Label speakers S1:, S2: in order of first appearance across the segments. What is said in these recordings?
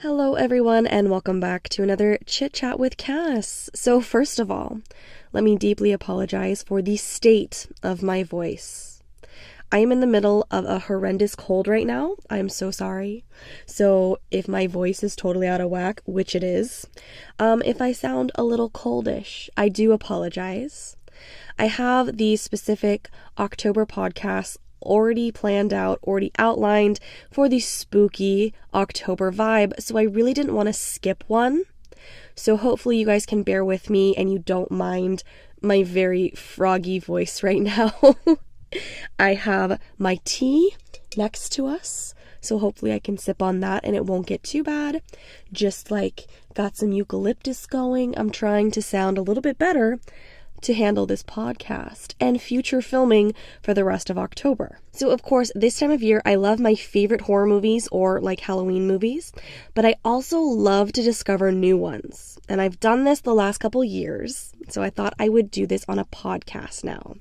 S1: Hello everyone and welcome back to another Chit Chat with Cass. So first of all, let me deeply apologize for the state of my voice. I am in the middle of a horrendous cold right now. I'm so sorry. So if my voice is totally out of whack, which it is, if I sound a little coldish, I do apologize. I have the specific October podcasts already planned out, already outlined for the spooky October vibe, so I really didn't want to skip one. So hopefully you guys can bear with me and you don't mind my very froggy voice right now. I have my tea next to us, so hopefully I can sip on that and it won't get too bad. Just like got some eucalyptus going. I'm trying to sound a little bit better to handle this podcast and future filming for the rest of October. So of course, this time of year, I love my favorite horror movies or like Halloween movies, but I also love to discover new ones. And I've done this the last couple years, so I thought I would do this on a podcast now.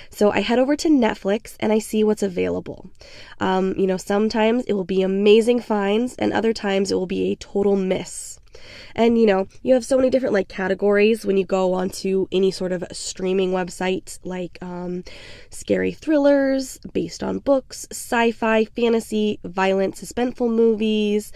S1: So I head over to Netflix and I see what's available. Sometimes it will be amazing finds and other times it will be a total miss. And you have so many different categories when you go onto any sort of streaming website, like scary thrillers based on books, sci-fi, fantasy, violent, suspenseful movies,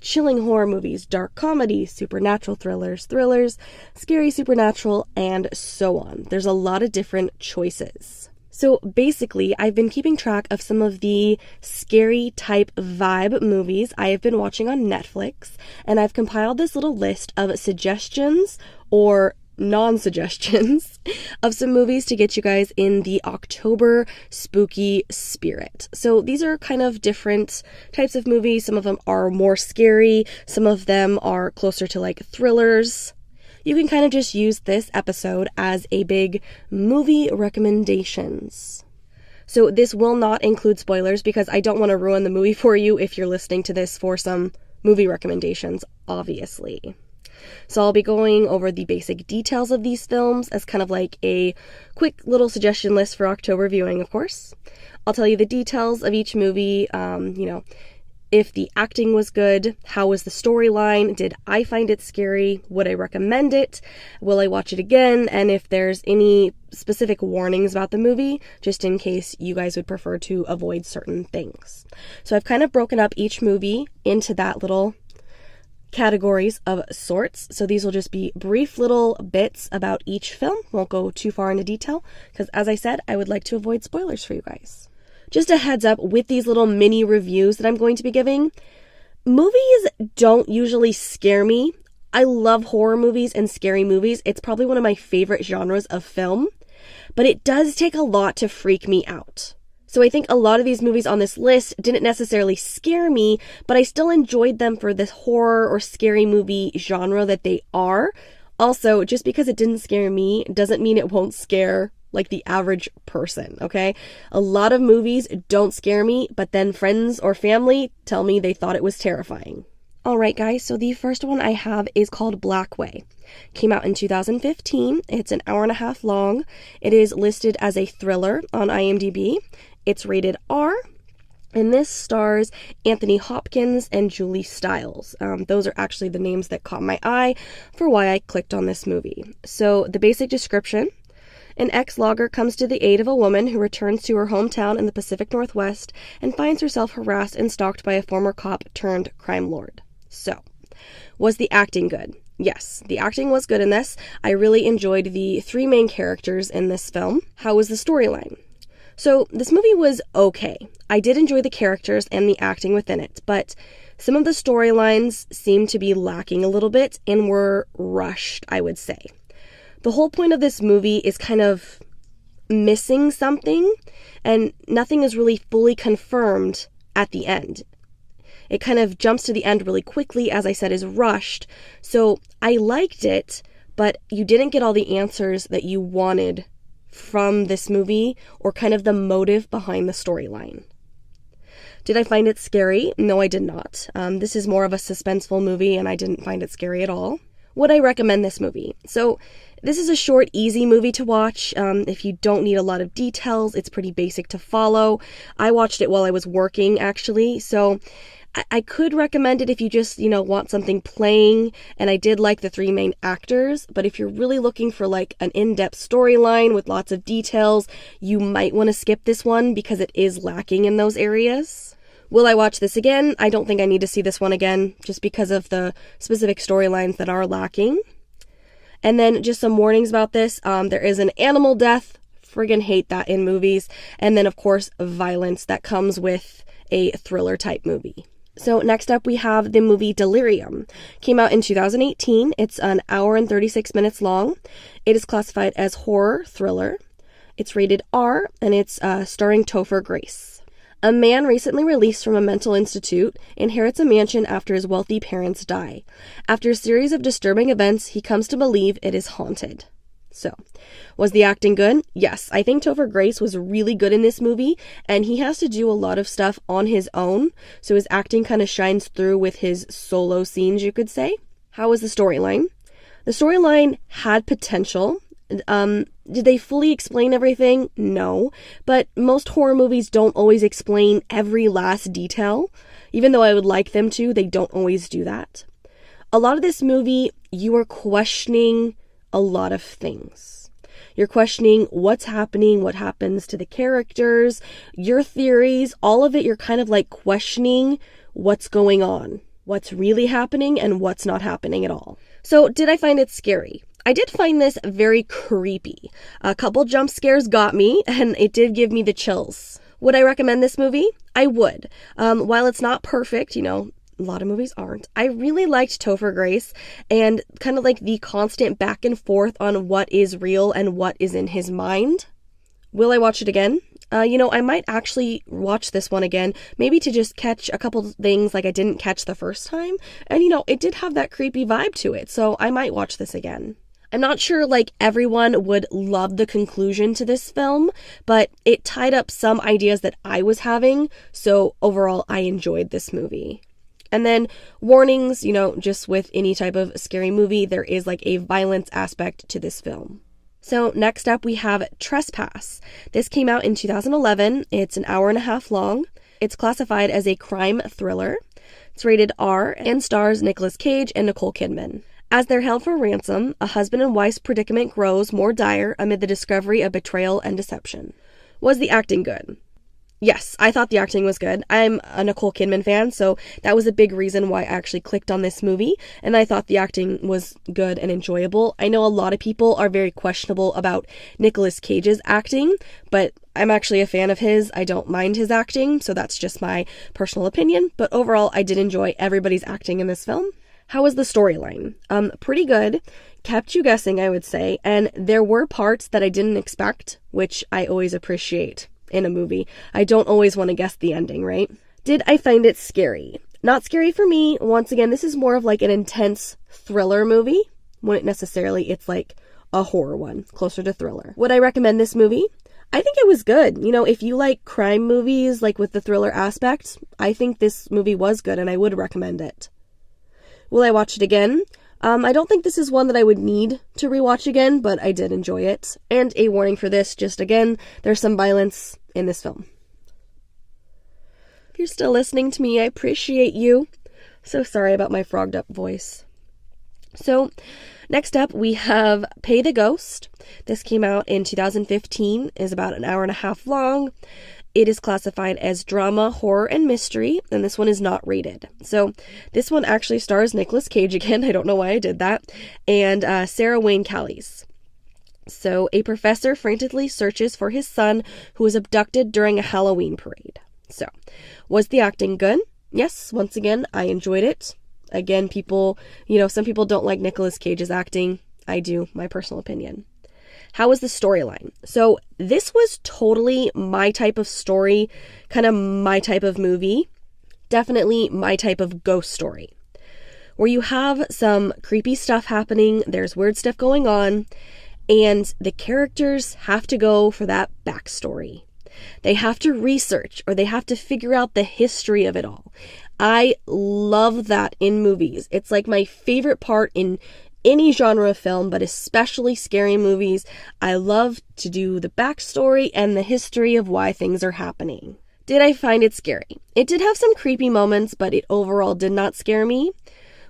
S1: chilling horror movies, dark comedies, supernatural thrillers, scary supernatural, and so on. There's a lot of different choices. So basically, I've been keeping track of some of the scary type vibe movies I have been watching on Netflix, and I've compiled this little list of suggestions or non-suggestions of some movies to get you guys in the October spooky spirit. So these are kind of different types of movies. Some of them are more scary, some of them are closer to thrillers. You can kind of just use this episode as a big movie recommendations. So this will not include spoilers because I don't want to ruin the movie for you if you're listening to this for some movie recommendations, obviously. So I'll be going over the basic details of these films as kind of like a quick little suggestion list for October viewing, of course. I'll tell you the details of each movie, if the acting was good, how was the storyline, did I find it scary, would I recommend it, will I watch it again, and if there's any specific warnings about the movie, just in case you guys would prefer to avoid certain things. So I've kind of broken up each movie into that little categories of sorts. So these will just be brief little bits about each film. Won't go too far into detail, because as I said, I would like to avoid spoilers for you guys. Just a heads up with these little mini reviews that I'm going to be giving. Movies don't usually scare me. I love horror movies and scary movies. It's probably one of my favorite genres of film, but it does take a lot to freak me out. So I think a lot of these movies on this list didn't necessarily scare me, but I still enjoyed them for this horror or scary movie genre that they are. Also, just because it didn't scare me doesn't mean it won't scare the average person, okay? A lot of movies don't scare me, but then friends or family tell me they thought it was terrifying. Alright guys, so the first one I have is called Blackway. Came out in 2015. It's an hour and a half long. It is listed as a thriller on IMDb. It's rated R. And this stars Anthony Hopkins and Julie Stiles. Those are actually the names that caught my eye for why I clicked on this movie. So the basic description: an ex-logger comes to the aid of a woman who returns to her hometown in the Pacific Northwest and finds herself harassed and stalked by a former cop turned crime lord. So, was the acting good? Yes, the acting was good in this. I really enjoyed the three main characters in this film. How was the storyline? So, this movie was okay. I did enjoy the characters and the acting within it, but some of the storylines seemed to be lacking a little bit and were rushed, I would say. The whole point of this movie is kind of missing something, and nothing is really fully confirmed at the end. It kind of jumps to the end really quickly, as I said, is rushed. So I liked it, but you didn't get all the answers that you wanted from this movie or kind of the motive behind the storyline. Did I find it scary? No, I did not. This is more of a suspenseful movie, and I didn't find it scary at all. Would I recommend this movie? So this is a short, easy movie to watch. If you don't need a lot of details, it's pretty basic to follow. I watched it while I was working, actually, so I could recommend it if you just, want something playing, and I did like the three main actors, but if you're really looking for like an in-depth storyline with lots of details, you might want to skip this one because it is lacking in those areas. Will I watch this again? I don't think I need to see this one again, just because of the specific storylines that are lacking. And then just some warnings about this. There is an animal death. Friggin' hate that in movies. And then, of course, violence that comes with a thriller type movie. So next up we have the movie Delirium. Came out in 2018. It's an hour and 36 minutes long. It is classified as horror thriller. It's rated R, and it's starring Topher Grace. A man recently released from a mental institute inherits a mansion after his wealthy parents die. After a series of disturbing events, he comes to believe it is haunted. So, was the acting good? Yes, I think Topher Grace was really good in this movie, and he has to do a lot of stuff on his own, so his acting kind of shines through with his solo scenes, you could say. How was the storyline? The storyline had potential. Did they fully explain everything? No. But most horror movies don't always explain every last detail. Even though I would like them to, they don't always do that. A lot of this movie, you are questioning a lot of things. You're questioning what's happening, what happens to the characters, your theories, all of it. You're kind of like questioning what's going on, what's really happening, and what's not happening at all. So did I find it scary? I did find this very creepy. A couple jump scares got me, and it did give me the chills. Would I recommend this movie? I would. While it's not perfect, a lot of movies aren't, I really liked Topher Grace and kind of like the constant back and forth on what is real and what is in his mind. Will I watch it again? I might actually watch this one again, maybe to just catch a couple things like I didn't catch the first time. And, it did have that creepy vibe to it, so I might watch this again. I'm not sure everyone would love the conclusion to this film, but it tied up some ideas that I was having, so overall I enjoyed this movie. And then warnings, just with any type of scary movie, there is a violence aspect to this film. So next up we have Trespass. This came out in 2011. It's an hour and a half long. It's classified as a crime thriller. It's rated R and stars Nicolas Cage and Nicole Kidman. As they're held for ransom, a husband and wife's predicament grows more dire amid the discovery of betrayal and deception. Was the acting good? Yes, I thought the acting was good. I'm a Nicole Kidman fan, so that was a big reason why I actually clicked on this movie, and I thought the acting was good and enjoyable. I know a lot of people are very questionable about Nicolas Cage's acting, but I'm actually a fan of his. I don't mind his acting, so that's just my personal opinion, but overall I did enjoy everybody's acting in this film. How was the storyline? Pretty good. Kept you guessing, I would say, and there were parts that I didn't expect, which I always appreciate in a movie. I don't always want to guess the ending, right? Did I find it scary? Not scary for me. Once again, this is more of an intense thriller movie. Wouldn't necessarily, it's a horror one, closer to thriller. Would I recommend this movie? I think it was good. If you like crime movies, with the thriller aspect, I think this movie was good and I would recommend it. Will I watch it again? I don't think this is one that I would need to rewatch again, but I did enjoy it. And a warning for this, just again, there's some violence in this film. If you're still listening to me, I appreciate you. So sorry about my frogged up voice. So, next up we have Pay the Ghost. This came out in 2015, is about an hour and a half long. It is classified as drama, horror, and mystery, and this one is not rated. So this one actually stars Nicolas Cage again. I don't know why I did that. And Sarah Wayne Callies. So a professor frantically searches for his son who was abducted during a Halloween parade. So, was the acting good? Yes, once again, I enjoyed it. Again, people, some people don't like Nicolas Cage's acting. I do, my personal opinion. How was the storyline? So this was totally my type of story, kind of my type of movie, definitely my type of ghost story, where you have some creepy stuff happening, there's weird stuff going on, and the characters have to go for that backstory. They have to research or they have to figure out the history of it all. I love that in movies. It's my favorite part in any genre of film, but especially scary movies. I love to do the backstory and the history of why things are happening. Did I find it scary? It did have some creepy moments, but it overall did not scare me.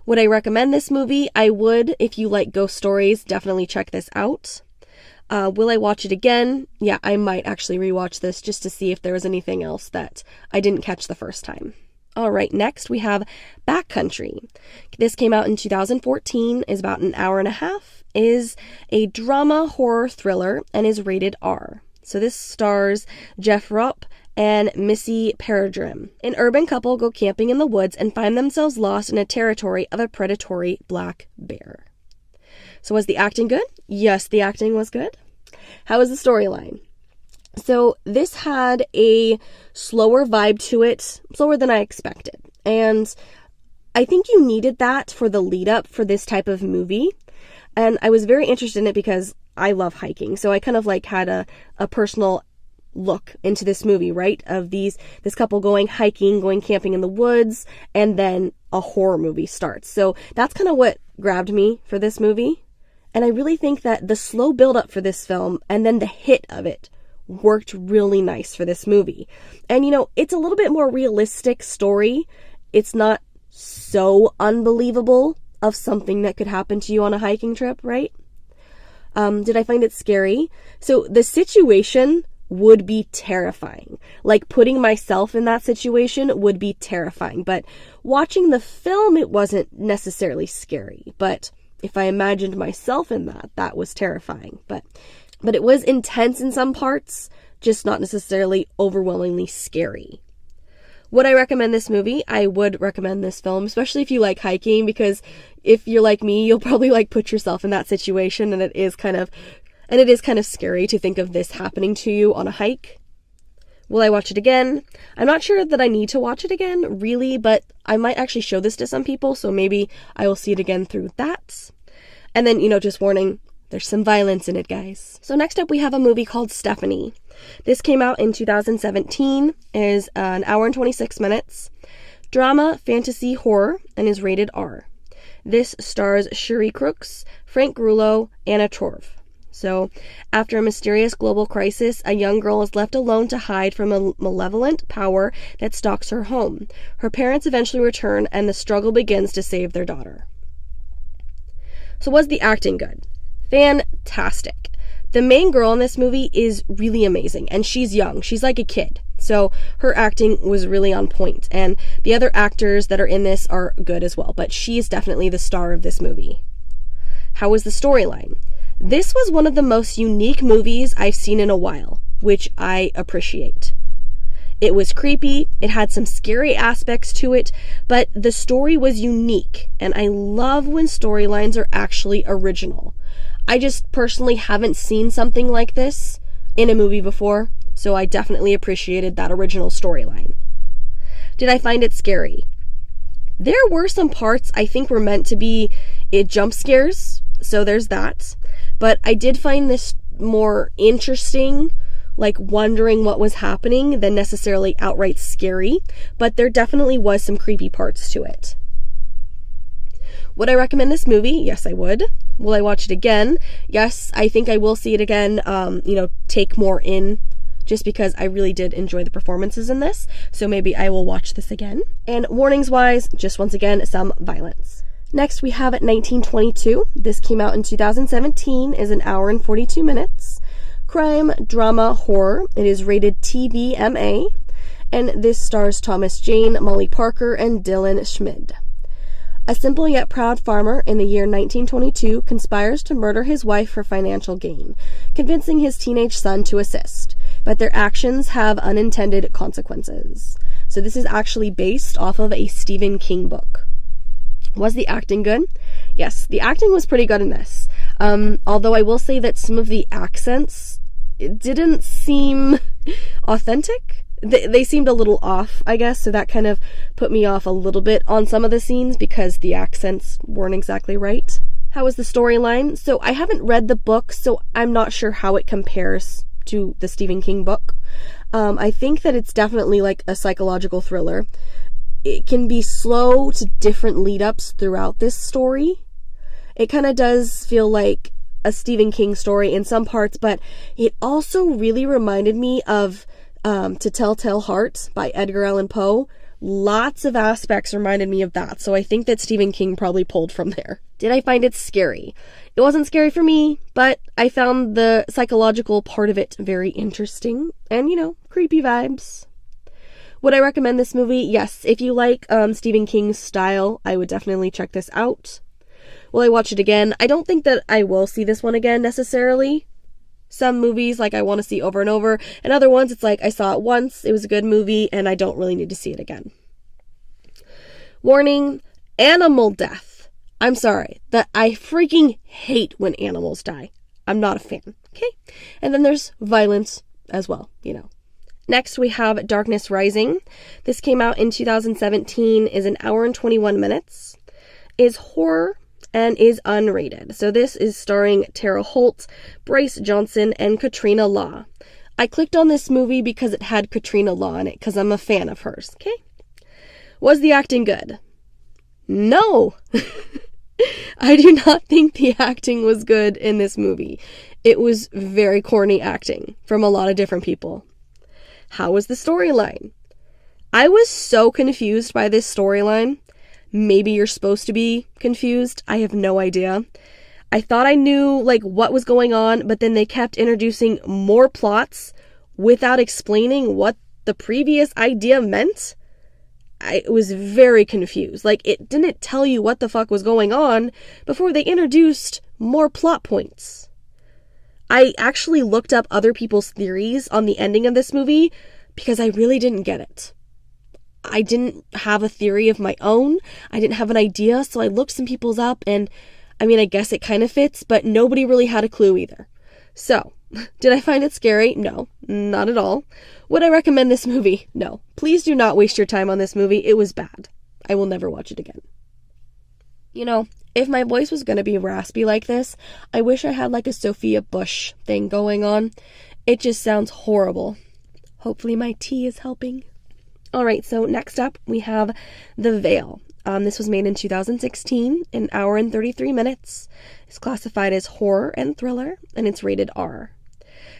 S1: Would I recommend this movie? I would. If you like ghost stories, definitely check this out. Will I watch it again? Yeah, I might actually rewatch this just to see if there was anything else that I didn't catch the first time. All right, next we have Backcountry. This came out in 2014, is about an hour and a half, is a drama horror thriller, and is rated R. So this stars Jeff Rupp and Missy Peregrym. An urban couple go camping in the woods and find themselves lost in a territory of a predatory black bear. So was the acting good? Yes, the acting was good. How was the storyline? So this had a slower vibe to it, slower than I expected. And I think you needed that for the lead up for this type of movie. And I was very interested in it because I love hiking. So I kind of like had a personal look into this movie, right? Of this couple going hiking, going camping in the woods, and then a horror movie starts. So that's kind of what grabbed me for this movie. And I really think that the slow build up for this film and then the hit of it worked really nice for this movie. And it's a little bit more realistic story. It's not so unbelievable of something that could happen to you on a hiking trip, right? Did I find it scary? So the situation would be terrifying. Like putting myself in that situation would be terrifying. But watching the film, it wasn't necessarily scary. But if I imagined myself in that was terrifying. But it was intense in some parts, just not necessarily overwhelmingly scary. Would I recommend this movie? I would recommend this film, especially if you like hiking, because if you're like me, you'll probably put yourself in that situation, and it is kind of scary to think of this happening to you on a hike. Will I watch it again? I'm not sure that I need to watch it again, really, but I might actually show this to some people, so maybe I will see it again through that. And then, just warning, there's some violence in it, guys. So next up, we have a movie called Stephanie. This came out in 2017, is an hour and 26 minutes. Drama, fantasy, horror, and is rated R. This stars Cherie Crooks, Frank Grillo, Anna Torv. So, after a mysterious global crisis, a young girl is left alone to hide from a malevolent power that stalks her home. Her parents eventually return, and the struggle begins to save their daughter. So was the acting good? Fantastic. The main girl in this movie is really amazing, and she's young. She's like a kid. So her acting was really on point, and the other actors that are in this are good as well, but she is definitely the star of this movie. How was the storyline? This was one of the most unique movies I've seen in a while, which I appreciate. It was creepy, it had some scary aspects to it, but the story was unique, and I love when storylines are actually original. I just personally haven't seen something like this in a movie before, so I definitely appreciated that original storyline. Did I find it scary? There were some parts I think were meant to be jump scares, so there's that. But I did find this more interesting, wondering what was happening than necessarily outright scary, but there definitely was some creepy parts to it. Would I recommend this movie? Yes, I would. Will I watch it again? Yes, I think I will see it again, take more in, just because I really did enjoy the performances in this, so maybe I will watch this again. And warnings-wise, just once again, some violence. Next, we have 1922. This came out in 2017, is an hour and 42 minutes. Crime, drama, horror. It is rated TVMA, and this stars Thomas Jane, Molly Parker, and Dylan Schmid. A simple yet proud farmer in the year 1922 conspires to murder his wife for financial gain, convincing his teenage son to assist, but their actions have unintended consequences. So this is actually based off of a Stephen King book. Was the acting good? Yes, the acting was pretty good in this. Although I will say that some of the accents didn't seem authentic. They seemed a little off, I guess, so that kind of put me off a little bit on some of the scenes because the accents weren't exactly right. How was the storyline? So I haven't read the book, so I'm not sure how it compares to the Stephen King book. I think that it's definitely a psychological thriller. It can be slow to different lead-ups throughout this story. It kind of does feel like a Stephen King story in some parts, but it also really reminded me of To Telltale Heart by Edgar Allan Poe. Lots of aspects reminded me of that, so I think that Stephen King probably pulled from there. Did I find it scary? It wasn't scary for me, but I found the psychological part of it very interesting and, creepy vibes. Would I recommend this movie? Yes. If you like Stephen King's style, I would definitely check this out. Will I watch it again? I don't think that I will see this one again necessarily. Some movies, I want to see over and over, and other ones, it's I saw it once, it was a good movie, and I don't really need to see it again. Warning, animal death. I'm sorry, that I freaking hate when animals die. I'm not a fan, okay? And then there's violence as well, Next, we have Darkness Rising. This came out in 2017, is an hour and 21 minutes, is horror, and is unrated. So this is starring Tara Holt, Bryce Johnson, and Katrina Law. I clicked on this movie because it had Katrina Law in it, because I'm a fan of hers, okay? Was the acting good? No! I do not think the acting was good in this movie. It was very corny acting from a lot of different people. How was the storyline? I was so confused by this storyline. Maybe you're supposed to be confused. I have no idea. I thought I knew, what was going on, but then they kept introducing more plots without explaining what the previous idea meant. I was very confused. It didn't tell you what the fuck was going on before they introduced more plot points. I actually looked up other people's theories on the ending of this movie because I really didn't get it. I didn't have a theory of my own. I didn't have an idea, so I looked some people's up, and I guess it kind of fits, but nobody really had a clue either. So, did I find it scary? No, not at all. Would I recommend this movie? No. Please do not waste your time on this movie. It was bad. I will never watch it again. If my voice was going to be raspy like this, I wish I had a Sophia Bush thing going on. It just sounds horrible. Hopefully my tea is helping. Alright, so next up we have The Veil. This was made in 2016, an hour and 33 minutes. It's classified as horror and thriller, and it's rated R.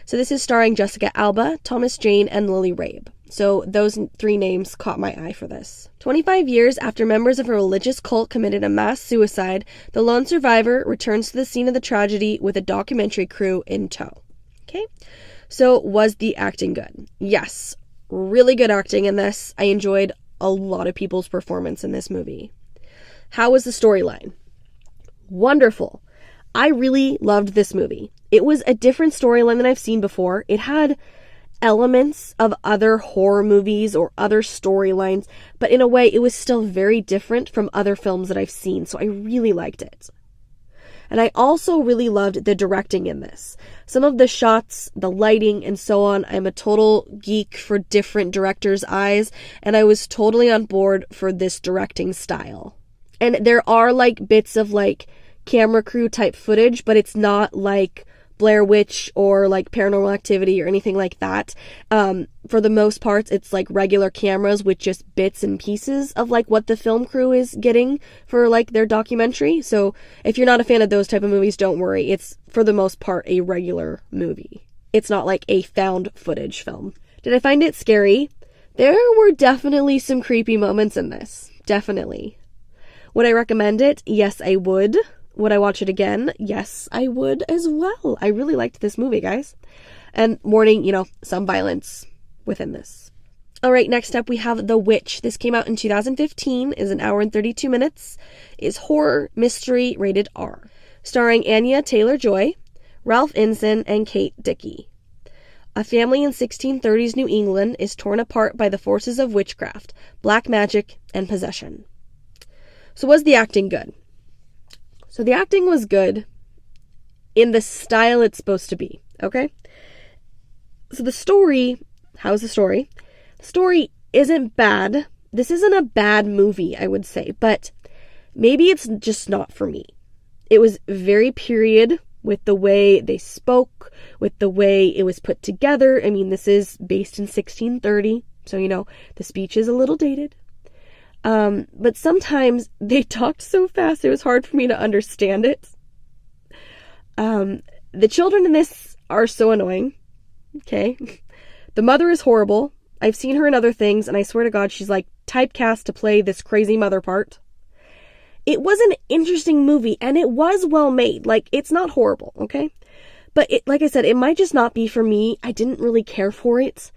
S1: So this is starring Jessica Alba, Thomas Jane, and Lily Rabe. So those 3 names caught my eye for this. 25 years after members of a religious cult committed a mass suicide, the lone survivor returns to the scene of the tragedy with a documentary crew in tow. Okay, so was the acting good? Yes. Really good acting in this. I enjoyed a lot of people's performance in this movie. How was the storyline? Wonderful. I really loved this movie. It was a different storyline than I've seen before. It had elements of other horror movies or other storylines, but in a way it was still very different from other films that I've seen, so I really liked it. And I also really loved the directing in this. Some of the shots, the lighting, and so on, I'm a total geek for different directors' eyes, and I was totally on board for this directing style. And there are bits of camera crew type footage, but it's not like Blair Witch or Paranormal Activity or anything like that. For the most part, it's regular cameras with just bits and pieces of what the film crew is getting for their documentary. So if you're not a fan of those type of movies, don't worry. It's for the most part a regular movie. It's not a found footage film. Did I find it scary? There were definitely some creepy moments in this. Definitely. Would I recommend it? Yes, I would. Would I watch it again? Yes, I would as well. I really liked this movie, guys. And warning, some violence within this. All right, next up we have The Witch. This came out in 2015, is an hour and 32 minutes, is horror, mystery, rated R. Starring Anya Taylor-Joy, Ralph Ensign, and Kate Dickie. A family in 1630s New England is torn apart by the forces of witchcraft, black magic, and possession. So was the acting good? So the acting was good in the style it's supposed to be, okay? So the story, how's the story? The story isn't bad. This isn't a bad movie, I would say, but maybe it's just not for me. It was very period with the way they spoke, with the way it was put together. I mean, this is based in 1630, so, the speech is a little dated. But sometimes they talked so fast it was hard for me to understand it. The children in this are so annoying, okay? The mother is horrible. I've seen her in other things, and I swear to God, she's like typecast to play this crazy mother part. It was an interesting movie, and it was well made. Like, it's not horrible, okay? But like I said, it might just not be for me. I didn't really care for it.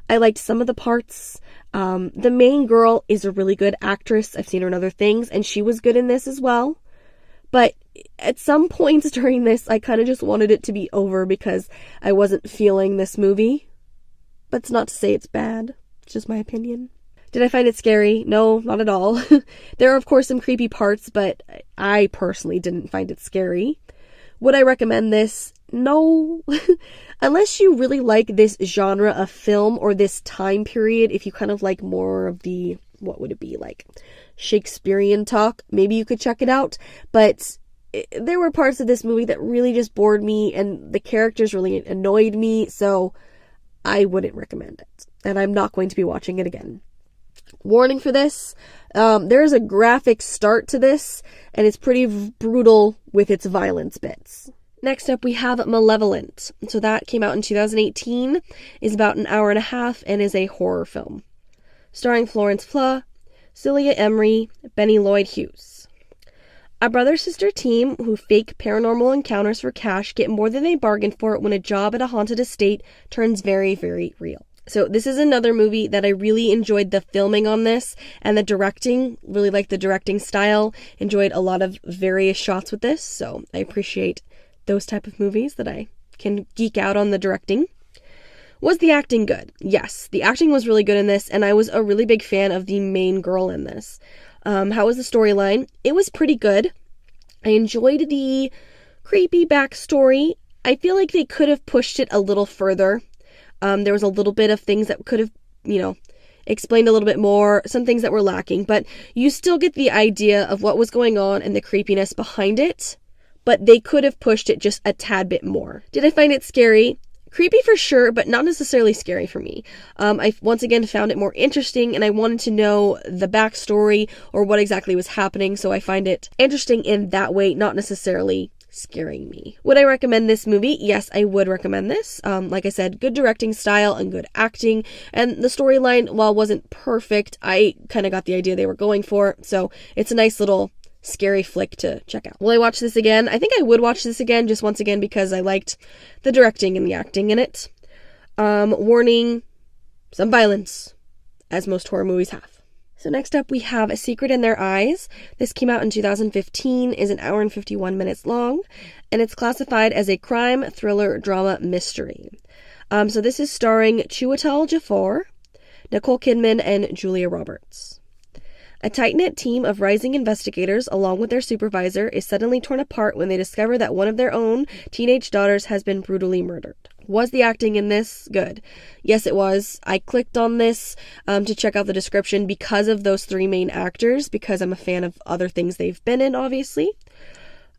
S1: I liked some of the parts. The main girl is a really good actress. I've seen her in other things, and she was good in this as well. But at some points during this, I kind of just wanted it to be over because I wasn't feeling this movie. But it's not to say it's bad. It's just my opinion. Did I find it scary? No, not at all. There are, of course, some creepy parts, but I personally didn't find it scary. Would I recommend this? No. Unless you really like this genre of film or this time period, if you kind of like more of the, what would it be, like Shakespearean talk, maybe you could check it out. But there were parts of this movie that really just bored me, and the characters really annoyed me, so I wouldn't recommend it. And I'm not going to be watching it again. Warning for this, there's a graphic start to this, and it's pretty brutal with its violence bits. Next up, we have Malevolent. So that came out in 2018, is about an hour and a half, and is a horror film. Starring Florence Pugh, Celia Emery, Benny Lloyd Hughes. A brother-sister team who fake paranormal encounters for cash get more than they bargained for when a job at a haunted estate turns very, very real. So this is another movie that I really enjoyed the filming on this, and the directing, really liked the directing style, enjoyed a lot of various shots with this, so I appreciate those type of movies that I can geek out on the directing. Was the acting good? Yes, the acting was really good in this, and I was a really big fan of the main girl in this. How was the storyline? It was pretty good. I enjoyed the creepy backstory. I feel like they could have pushed it a little further. There was a little bit of things that could have, explained a little bit more, some things that were lacking, but you still get the idea of what was going on and the creepiness behind it, but they could have pushed it just a tad bit more. Did I find it scary? Creepy for sure, but not necessarily scary for me. I once again found it more interesting, and I wanted to know the backstory or what exactly was happening, so I find it interesting in that way, not necessarily scaring me. Would I recommend this movie? Yes, I would recommend this. Like I said, good directing style and good acting, and the storyline, while wasn't perfect, I kind of got the idea they were going for, so it's a nice little scary flick to check out. Will I watch this again? I think I would watch this again, just once again because I liked the directing and the acting in it. Warning, some violence, as most horror movies have. So next up we have A Secret in Their Eyes. This came out in 2015, is an hour and 51 minutes long, and it's classified as a crime, thriller, drama, mystery. So this is starring Chiwetel Ejiofor, Nicole Kidman, and Julia Roberts. A tight-knit team of rising investigators, along with their supervisor, is suddenly torn apart when they discover that one of their own teenage daughters has been brutally murdered. Was the acting in this good? Yes, it was. I clicked on this to check out the description because of those three main actors, because I'm a fan of other things they've been in, obviously.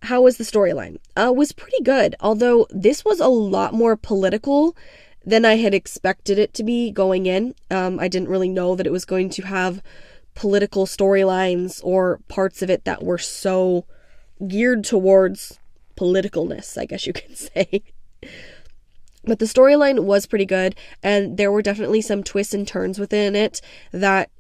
S1: How was the storyline? Was pretty good, although this was a lot more political than I had expected it to be going in. I didn't really know that it was going to have political storylines or parts of it that were so geared towards politicalness, I guess you could say. But the storyline was pretty good, and there were definitely some twists and turns within it that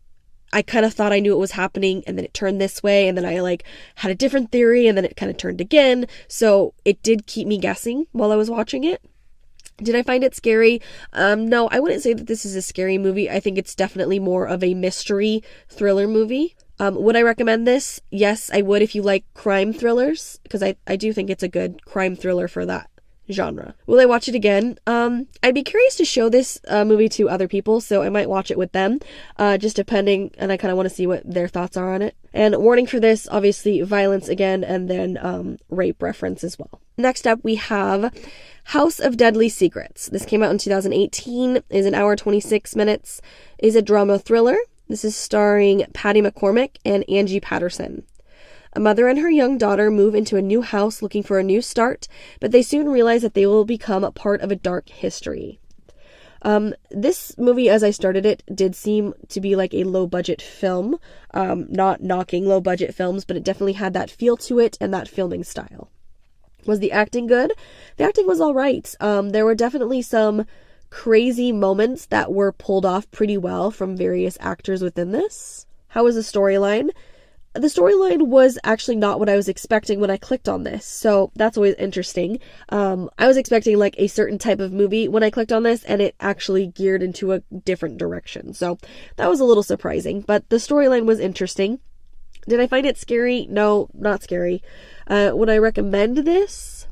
S1: I kind of thought I knew what was happening, and then it turned this way, and then I had a different theory, and then it kind of turned again. So it did keep me guessing while I was watching it. Did I find it scary? No, I wouldn't say that this is a scary movie. I think it's definitely more of a mystery thriller movie. Would I recommend this? Yes, I would if you like crime thrillers, because I do think it's a good crime thriller for that genre. Will I watch it again? I'd be curious to show this movie to other people, so I might watch it with them, just depending, and I kind of want to see what their thoughts are on it. And warning for this, obviously violence again, and then rape reference as well. Next up, we have House of Deadly Secrets. This came out in 2018, is an hour 26 minutes, is a drama thriller. This is starring Patty McCormack and Angie Patterson. A mother and her young daughter move into a new house looking for a new start, but they soon realize that they will become a part of a dark history. This movie, as I started it, did seem to be like a low-budget film. Not knocking low-budget films, but it definitely had that feel to it and that filming style. Was the acting good? The acting was all right. There were definitely some crazy moments that were pulled off pretty well from various actors within this. How was the storyline? The storyline was actually not what I was expecting when I clicked on this, so that's always interesting. I was expecting like a certain type of movie when I clicked on this, and it actually geared into a different direction, so that was a little surprising, but the storyline was interesting. Did I find it scary? No, not scary. Would I recommend this?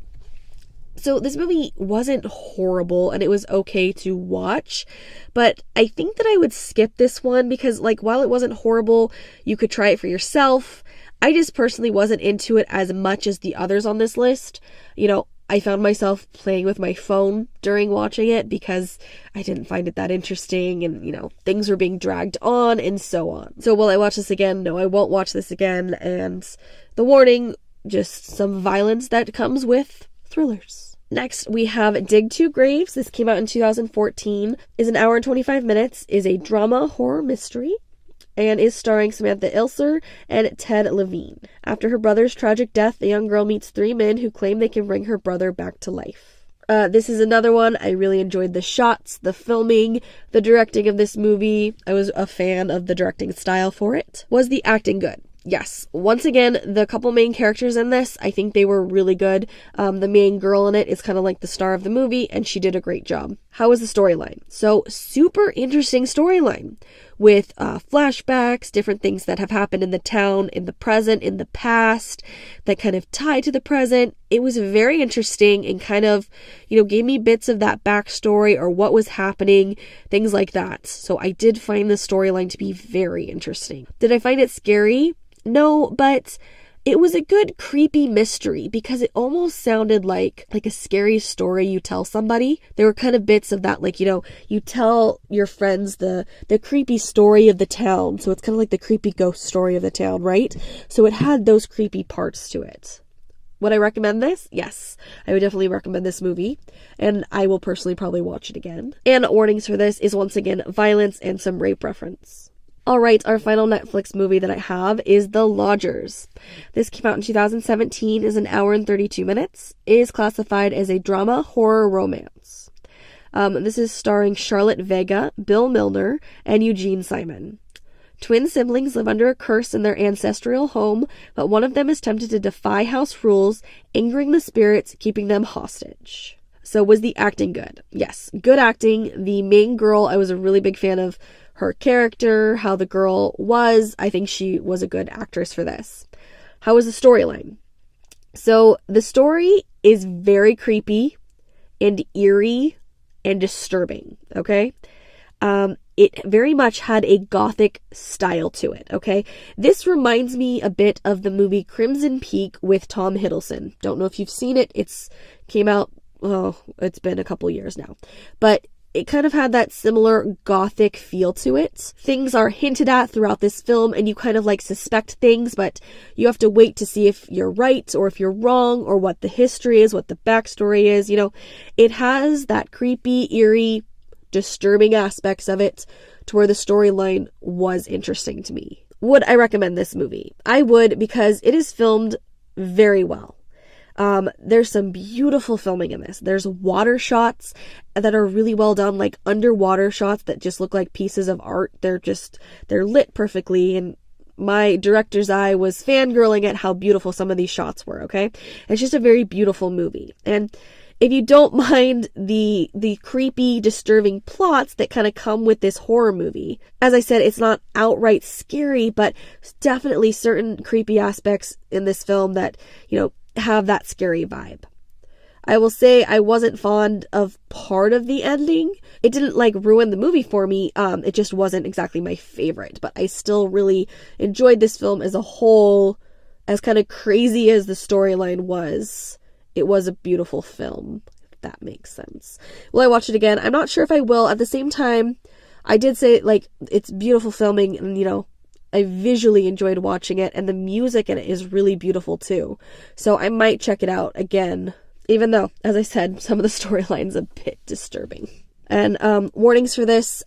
S1: So this movie wasn't horrible and it was okay to watch, but I think that I would skip this one because like while it wasn't horrible, you could try it for yourself. I just personally wasn't into it as much as the others on this list. You know, I found myself playing with my phone during watching it because I didn't find it that interesting and, you know, things were being dragged on and so on. So will I watch this again? No, I won't watch this again. And the warning, just some violence that comes with thrillers. Next, we have Dig Two Graves. This came out in 2014, is an hour and 25 minutes, is a drama horror mystery, and is starring Samantha Ilser and Ted Levine. After her brother's tragic death, the young girl meets three men who claim they can bring her brother back to life. This is another one. I really enjoyed the shots, the filming, the directing of this movie. I was a fan of the directing style for it. Was the acting good? Yes. Once again, the couple main characters in this, I think they were really good. The main girl in it is kind of like the star of the movie, and she did a great job. How was the storyline? So, super interesting storyline with flashbacks, different things that have happened in the town, in the present, in the past, that kind of tie to the present. It was very interesting and kind of, you know, gave me bits of that backstory or what was happening, things like that. So I did find the storyline to be very interesting. Did I find it scary? No, but it was a good creepy mystery because it almost sounded like a scary story you tell somebody. There were kind of bits of that, like, you know, you tell your friends the creepy story of the town. So it's kind of like the creepy ghost story of the town, right? So it had those creepy parts to it. Would I recommend this? Yes, I would definitely recommend this movie, and I will personally probably watch it again. And warnings for this is once again violence and some rape reference. Alright, our final Netflix movie that I have is The Lodgers. This came out in 2017, is an hour and 32 minutes, is classified as a drama, horror, romance. This is starring Charlotte Vega, Bill Milner, and Eugene Simon. Twin siblings live under a curse in their ancestral home, but one of them is tempted to defy house rules, angering the spirits, keeping them hostage. So was the acting good? Yes, good acting. The main girl, I was a really big fan of her character, how the girl was. I think she was a good actress for this. How was the storyline? So the story is very creepy and eerie and disturbing, okay? It very much had a gothic style to it, okay? This reminds me a bit of the movie Crimson Peak with Tom Hiddleston. Don't know if you've seen it. It's came out, it's been a couple years now. But it kind of had that similar gothic feel to it. Things are hinted at throughout this film and you kind of like suspect things, but you have to wait to see if you're right or if you're wrong or what the history is, what the backstory is. You know, it has that creepy, eerie, disturbing aspects of it to where the storyline was interesting to me. Would I recommend this movie? I would, because it is filmed very well. There's some beautiful filming in this. There's water shots that are really well done, like underwater shots that just look like pieces of art. They're lit perfectly, and my director's eye was fangirling at how beautiful some of these shots were, okay? It's just a very beautiful movie. And if you don't mind the creepy, disturbing plots that kind of come with this horror movie, as I said, it's not outright scary, but definitely certain creepy aspects in this film that, you know, have that scary vibe. I will say I wasn't fond of part of the ending. It didn't like ruin the movie for me. It just wasn't exactly my favorite, but I still really enjoyed this film as a whole. As kind of crazy as the storyline was, it was a beautiful film, if that makes sense. Will I watch it again? I'm not sure if I will. At the same time, I did say, like, it's beautiful filming, and, you know, I visually enjoyed watching it, and the music in it is really beautiful, too. So I might check it out again, even though, as I said, some of the storyline's a bit disturbing. And warnings for this,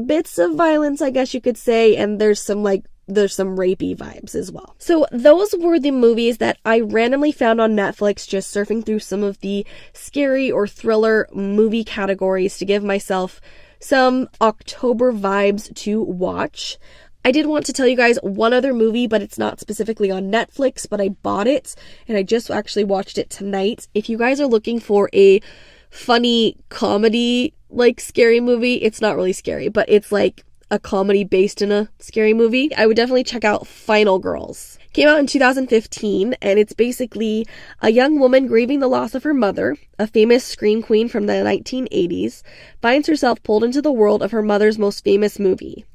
S1: bits of violence, I guess you could say, and there's some, like, there's some rapey vibes as well. So those were the movies that I randomly found on Netflix, just surfing through some of the scary or thriller movie categories to give myself some October vibes to watch. I did want to tell you guys one other movie, but it's not specifically on Netflix, but I bought it and I just actually watched it tonight. If you guys are looking for a funny comedy, like scary movie, it's not really scary, but it's like a comedy based in a scary movie, I would definitely check out Final Girls. Came out in 2015, and it's basically a young woman grieving the loss of her mother, a famous scream queen from the 1980s, finds herself pulled into the world of her mother's most famous movie.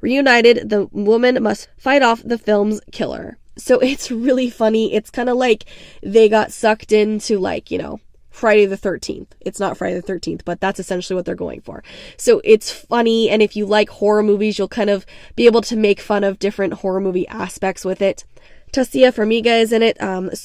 S1: Reunited, the woman must fight off the film's killer. So it's really funny. It's kind of like they got sucked into, like, you know, Friday the 13th. It's not Friday the 13th, but that's essentially what they're going for. So it's funny, and if you like horror movies, you'll kind of be able to make fun of different horror movie aspects with it. Tasia Farmiga is in it.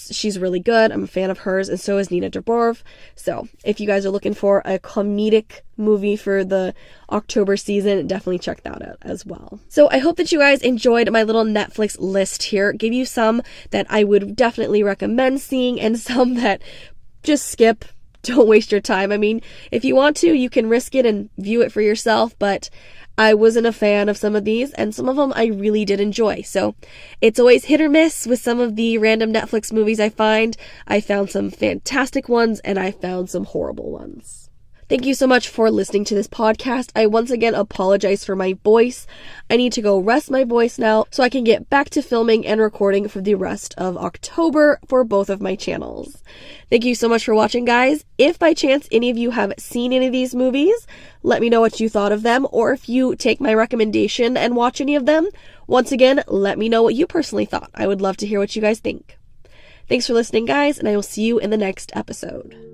S1: She's really good. I'm a fan of hers, and so is Nina Dobrev. So if you guys are looking for a comedic movie for the October season, definitely check that out as well. So I hope that you guys enjoyed my little Netflix list here. Give you some that I would definitely recommend seeing, and some that just skip. Don't waste your time. I mean, if you want to, you can risk it and view it for yourself, but I wasn't a fan of some of these, and some of them I really did enjoy. So it's always hit or miss with some of the random Netflix movies I find. I found some fantastic ones, and I found some horrible ones. Thank you so much for listening to this podcast. I once again apologize for my voice. I need to go rest my voice now so I can get back to filming and recording for the rest of October for both of my channels. Thank you so much for watching, guys. If by chance any of you have seen any of these movies, let me know what you thought of them, or if you take my recommendation and watch any of them, once again, let me know what you personally thought. I would love to hear what you guys think. Thanks for listening, guys, and I will see you in the next episode.